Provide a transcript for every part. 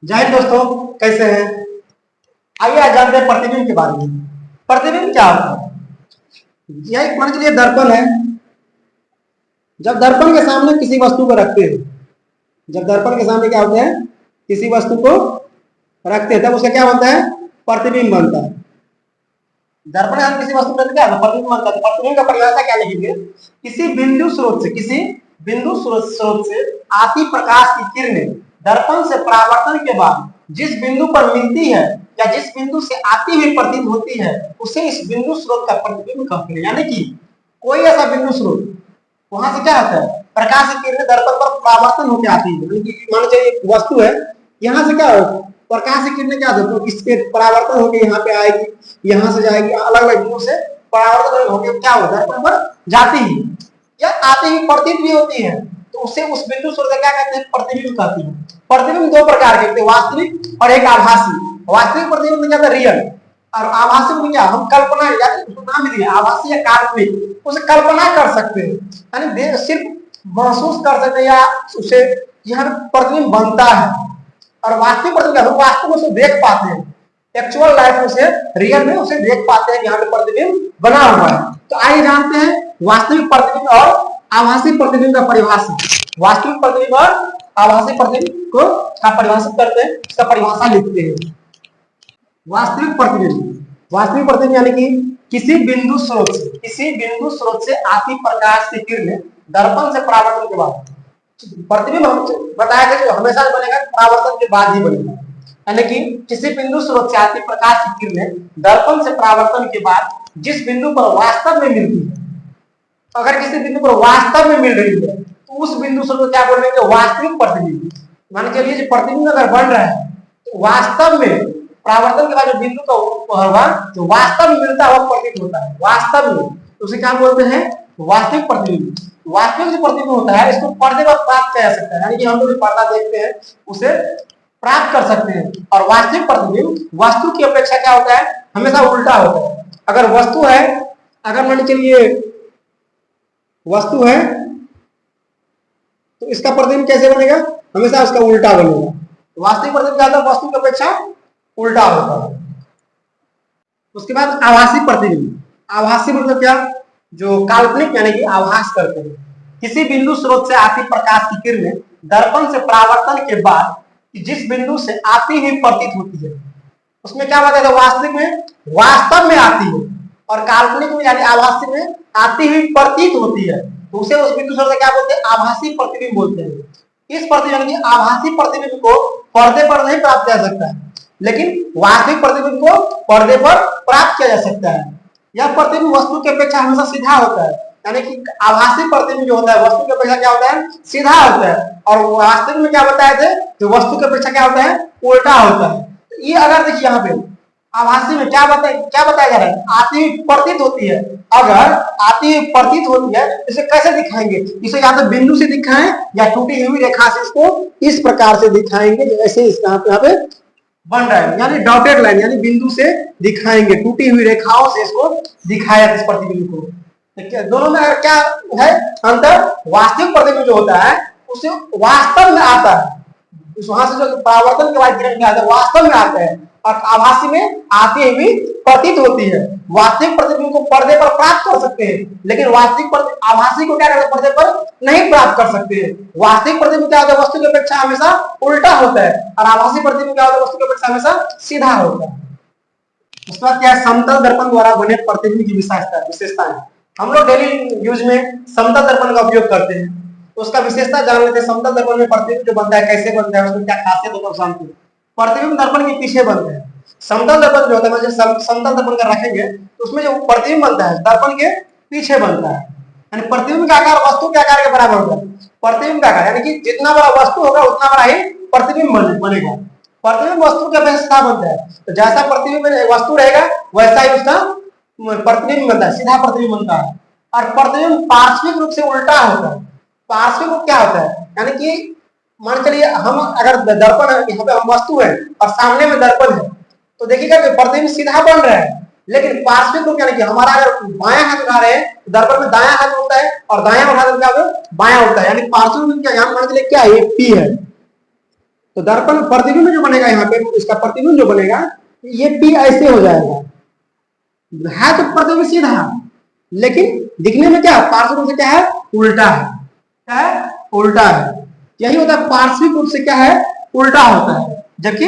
जय हिंद दोस्तों, कैसे हैं? आइए आज जानते हैं प्रतिबिंब के बारे में। प्रतिबिंब क्या होता है? यह एक मान के लिए दर्पण है। जब दर्पण के सामने किसी वस्तु को रखते हैं, जब दर्पण के सामने क्या होता है, किसी वस्तु को रखते हैं, तब उसका क्या बनता है? प्रतिबिंब बनता है। दर्पण के सामने किसी वस्तु को क्या प्रतिबिंब बनता है। प्रतिबिंब का परिभाषा क्या लिखेंगे? किसी बिंदु स्रोत से आती प्रकाश की किरणें दर्पण से परावर्तन के बाद जिस बिंदु पर मिलती है या जिस बिंदु से आती हुई प्रतीत होती है, उसे इस बिंदु स्रोत का प्रतिबिंब कहते हैं। यानी कि कोई ऐसा बिंदु स्रोत, वहां से क्या होता है, प्रकाश की किरणें दर्पण पर परावर्तन होकर आती है। मान लीजिए वस्तु है, यहाँ से क्या हो, प्रकाश की किरणें क्या होती है, इसके परावर्तन होकर यहाँ पे आएगी, यहाँ से जाएगी, अलग अलग बिंदु से परावर्तन होकर क्या होता है, दर्पण पर जाती है या आती हुई प्रतीत भी होती है, तो उसे उस बिंदु स्रोत का क्या कहते हैं? प्रतिबिंब कहते हैं। प्रतिबिंब दो प्रकार के होते हैं, वास्तविक और एक आभासी। वास्तविक प्रतिबिंब क्या होता है? रियल। और आभासी में क्या, हम कल्पना, यानी उसको नाम दिया आभासी या काल्पनिक, उसे कल्पना कर सकते हैं, यानी सिर्फ महसूस कर सकते हैं, या उसे यहाँ प्रतिबिंब बनता है। और वास्तविक प्रतिबिंब हम वास्तव में उसे देख पाते हैं, एक्चुअल लाइफ में उसे, रियल में उसे देख पाते हैं, यहाँ पे प्रतिबिंब बना हुआ है। तो आइए जानते हैं वास्तविक प्रतिबिंब और आभासी प्रतिबिंब का परिभाषा। वास्तविक प्रतिबिंब और आभासी प्रतिबिंब को परिभाषित करते हैं, इसका परिभाषा लिखते हैं। वास्तविक प्रतिबिंब यानी कि किसी बिंदु स्रोत से आती प्रकाश की किरणें दर्पण से परावर्तन के बाद, प्रतिबिंब हम बताया था कि हमेशा बनेगा परावर्तन के बाद ही बनेगा। यानी कि किसी बिंदु स्रोत से आती प्रकाश की किरणें दर्पण से परावर्तन के बाद जिस बिंदु पर वास्तव में मिलती है, अगर किसी बिंदु पर वास्तव में मिल रही है तो उस बिंदु स्रोत को क्या बोलेंगे? वास्तविक प्रतिबिंब। मान के चलिए प्रतिबिंब अगर बन रहा है तो वास्तव में परावर्तन के बाद जो बिंदु का होगा, जो वास्तव में मिलता है, वह प्रतीत होता है वास्तव में, तो उसे क्या बोलते हैं? वास्तविक प्रतिबिंब। वास्तविक जो प्रतिबिंब होता है, इसको पर्दे पर प्राप्त किया जा सकता है, यानी कि हम लोग पर्दा देखते हैं उसे प्राप्त कर सकते हैं। और वास्तविक प्रतिबिंब वस्तु की अपेक्षा क्या होता है? हमेशा उल्टा होता है। अगर वस्तु है, अगर मान चलिए वस्तु है, तो इसका प्रतिबिंब कैसे बनेगा? हमेशा उसका उल्टा बनेगा। वास्तविक प्रतिबिंब क्या होता है? वस्तु की अपेक्षा उल्टा होता है। उसके बाद आभासी प्रतिबिंब। आभासी मतलब क्या? जो काल्पनिक, यानी कि आभास करते हैं। किसी बिंदु स्रोत से आती प्रकाश की किरणें दर्पण से परावर्तन के बाद जिस बिंदु से आती हुई प्रतीत होती है, उसमें क्या बताया था? वास्तविक में वास्तव में आती है, और काल्पनिक में यानी आभासी में आती हुई प्रतीत होती है, तो उसे उस बिंदु स्रोत से क्या बोलते हैं? आभासी प्रतिबिंब बोलते हैं। इस प्रतिबिंब यानी कि आभासी प्रतिबिंब को पर्दे पर नहीं प्राप्त किया जा सकता है, लेकिन वास्तविक प्रतिबिंब को पर्दे पर प्राप्त किया जा सकता है। यह प्रतिबिंब वस्तु की अपेक्षा हमेशा सीधा होता है, यानी कि आभासी प्रतिबिंब जो होता है वस्तु की अपेक्षा क्या होता है? सीधा होता है। और वास्तविक में क्या बताए थे? तो वस्तु की अपेक्षा क्या होता है? उल्टा होता है। तो ये अगर देखिए यहाँ पे आभासी में क्या बताया जा रहा है? आती हुई प्रतीत होती है। अगर आती हुई प्रतीत होती है, इसे कैसे दिखाएंगे? इसे या तो बिंदु से दिखाएं या टूटी हुई रेखा से इसको इस प्रकार से दिखाएंगे, जैसे इस यहाँ पे बन रहा है, यानी डॉटेड लाइन, यानी बिंदु से दिखाएंगे, टूटी हुई रेखाओं से इसको दिखाया इस प्रतिबिंब को। दोनों में अगर क्या है अंतर? वास्तविक प्रतिबिंब जो होता है उसे वास्तव में आता है, वहां से जो परावर्तन के बाद किरण क्या आता है, वास्तव में आता है। और आभासी में आती हुई प्रतीत होती है। वास्तविक प्रतिबिंब को पर्दे पर प्राप्त कर सकते हैं, लेकिन वास्तविक आभासी को क्या करते हैं? पर्दे पर नहीं प्राप्त कर सकते हैं। वास्तविक प्रतिबिंब क्या होता है? वस्तु की अपेक्षा हमेशा उल्टा होता है, और आभासी प्रतिबिंब क्या होता है? वस्तु की अपेक्षा हमेशा सीधा होता है। उसके बाद क्या है? समतल दर्पण द्वारा बने प्रतिबिंब की विशेषताएं। हम लोग डेली यूज में समतल दर्पण का उपयोग करते हैं, तो उसका विशेषता जान लेते हैं। समतल दर्पण में प्रतिबिंब जो बनता है कैसे बनता है, उसमें क्या खासियत होता है जानते हैं। प्रतिबिंब दर्पण के पीछे बनते हैं। समतल दर्पण जो होता है, समतल दर्पण का रखेंगे तो उसमें जो प्रतिबिंब बनता है दर्पण के पीछे बनता है, यानी प्रतिबिंब का आकार वस्तु के आकार के बराबर होता है। प्रतिबिंब का आकार यानी कि जितना बड़ा वस्तु होगा उतना बड़ा ही प्रतिबिंब बनेगा। प्रतिबिंब वस्तु के अपेक्षा बनता है, तो जैसा प्रतिबिंब वस्तु रहेगा वैसा ही उसका प्रतिबिंब बनता है, सीधा प्रतिबिंब बनता है। और प्रतिबिंब पार्श्विक रूप से उल्टा होता है। पार्श्विक रूप क्या होता है? यानी कि मान चलिए हम अगर दर्पण है, यहाँ पे हम वस्तु है और सामने में दर्पण है, तो देखिएगा कि प्रतिबिंब सीधा बन रहा है, लेकिन पार्श्विक रूप यानी कि हमारा अगर बायां हाथ उठा रहे हैं तो दर्पण में दायां हाथ होता है, और दायां उठा तो क्या बायां होता है, यानी पार्श्विक रूप क्या? यहाँ मान चलिए क्या है? पी है, तो दर्पण प्रतिबिंब जो बनेगा यहाँ पे, इसका प्रतिबिंब जो बनेगा ये P ऐसे हो जाएगा, है तो प्रतिबिंब सीधा, लेकिन दिखने में क्या पार्श्विक रूप से क्या है, उल्टा है। क्या है, उल्टा है। यही होता है पार्श्विक रूप से क्या है, उल्टा होता है, जबकि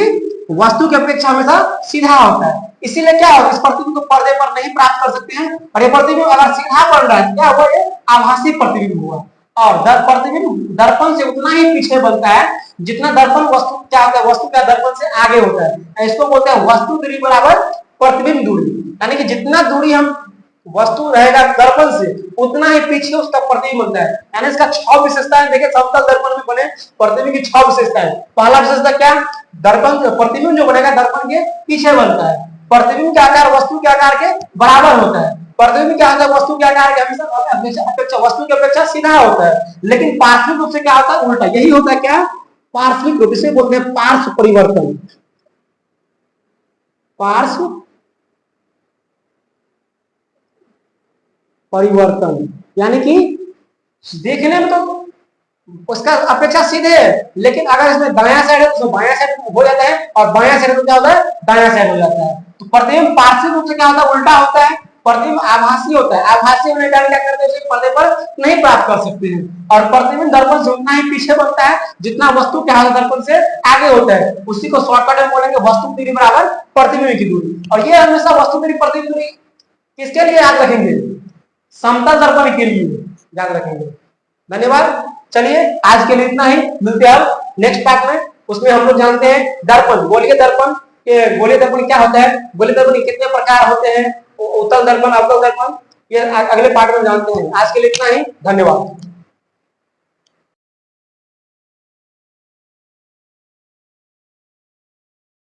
वस्तु की अपेक्षा हमेशा सीधा होता है। इसीलिए क्या होगा, इस प्रतिबिंब को पर्दे पर नहीं प्राप्त कर सकते हैं, और ये प्रतिबिंब अगर सीधा बन रहा है क्या हुआ, ये आभासी प्रतिबिंब हुआ। और प्रतिबिंब दर्पण से उतना ही पीछे बनता है जितना दर्पण वस्तु क्या होता है, वस्तु का दर्पण से आगे होता है। इसको बोलते हैं वस्तु दूरी बराबर प्रतिबिंब दूरी, यानी कि जितना दूरी हम वस्तु रहेगा दर्पण से उतना ही पीछे उसका प्रतिबिंब बनता है। यानी इसका 6 विशेषताएं देखिए, समतल दर्पण में बने प्रतिबिंब की 6 विशेषताएं। पहला विशेषता क्या, दर्पण प्रतिबिंब जो बनेगा दर्पण के पीछे बनता है। प्रतिबिंब के आकार वस्तु के आकार के बराबर होता है। प्रतिबिंब के आकार वस्तु के आकार के हमेशा अपेक्षा वस्तु की अपेक्षा सीधा होता है, लेकिन पार्श्विक रूप से क्या होता है, उल्टा। यही होता है क्या, पार्श्विक रूप से बोलते हैं पार्श्व परिवर्तन। पार्श्व परिवर्तन यानी कि देखने में तो उसका अपेक्षा सीधे है, लेकिन अगर इसमें दायां साइड है तो बायां साइड हो जाता है, और बायां साइड तो क्या होता है, दायां साइड हो जाता है। तो प्रतिबिंब पार्श्विक रूप से क्या होता है, उल्टा होता है। प्रतिबिंब आभासी होता है, आभासी होने के कारण क्या करते हैं, पर्दे पर नहीं प्राप्त कर सकते हैं। और प्रतिबिंब दर्पण से उतना ही पीछे बनता है जितना वस्तु क्या होता है, दर्पण से आगे होता है। उसी को शॉर्टकट में बोलेंगे वस्तु दूरी बराबर प्रतिबिंब की दूरी। और ये हमेशा वस्तु दूरी प्रतिबिंब दूरी किसके लिए याद रखेंगे, समतल दर्पण के लिए याद रखेंगे। धन्यवाद। चलिए आज के लिए इतना ही, मिलते हैं अब नेक्स्ट पार्ट में। उसमें हम लोग जानते हैं दर्पण, गोलीय दर्पण के, गोलीय दर्पण क्या होता है, गोलीय दर्पण के कितने प्रकार होते हैं, उत्तल दर्पण, अवतल दर्पण, ये अगले पार्ट में जानते हैं। आज के लिए इतना ही, धन्यवाद।